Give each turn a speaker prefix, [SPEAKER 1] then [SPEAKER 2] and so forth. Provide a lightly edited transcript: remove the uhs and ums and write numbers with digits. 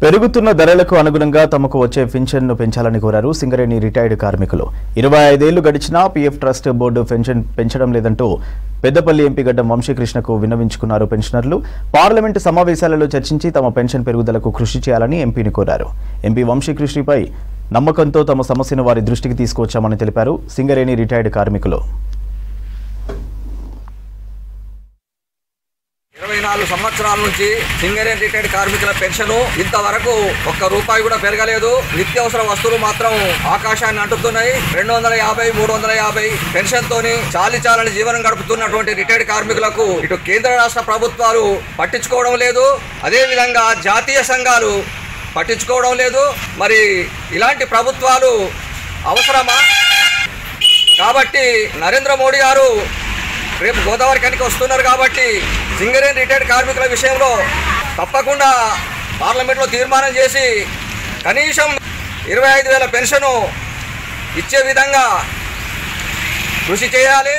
[SPEAKER 1] పెరుగుతున్న ధరలకు అనుగుణంగా తమకు వచ్చే పెన్షన్ను పెంచాలని కోరారు సింగరేణి రిటైర్డ్ కార్మికులు. 25 ఏళ్లు గడిచినా పీఎఫ్ ట్రస్ట్ బోర్డు పెన్షన్ పెంచడం లేదంటూ పెద్దపల్లి ఎంపీ గడ్డం వంశీకృష్ణకు విన్నవించుకున్నారు పెన్షనర్లు. పార్లమెంటు సమావేశాలలో చర్చించి తమ పెన్షన్ పెరుగుదలకు కృషి చేయాలని ఎంపీని కోరారు. ఎంపీ వంశీకృష్ణపై నమ్మకంతో తమ సమస్యను వారి దృష్టికి తీసుకువచ్చామని తెలిపారు సింగరేణి రిటైర్డ్ కార్మికులు.
[SPEAKER 2] 24 సంవత్సరాల నుంచి సింగరేణి రిటైర్డ్ కార్మికుల పెన్షన్ ఇంతవరకు ఒక్క రూపాయి కూడా పెరగలేదు. నిత్యావసర వస్తువులు మాత్రం ఆకాశాన్ని అంటుతున్నాయి. 250, 350 పెన్షన్ తోని చాలని జీవనం గడుపుతున్నటువంటి రిటైర్డ్ కార్మికులకు ఇటు కేంద్ర రాష్ట్ర ప్రభుత్వాలు పట్టించుకోవడం లేదు, అదే విధంగా జాతీయ సంఘాలు పట్టించుకోవడం లేదు. మరి ఇలాంటి ప్రభుత్వాలు అవసరమా? కాబట్టి నరేంద్ర మోడీ గారు రేపు గోదావరి కనికి వస్తున్నారు కాబట్టి సింగరేణి రిటైర్డ్ కార్మికుల విషయంలో తప్పకుండా పార్లమెంట్లో తీర్మానం చేసి కనీసం 25,000 పెన్షను ఇచ్చే విధంగా కృషి చేయాలి.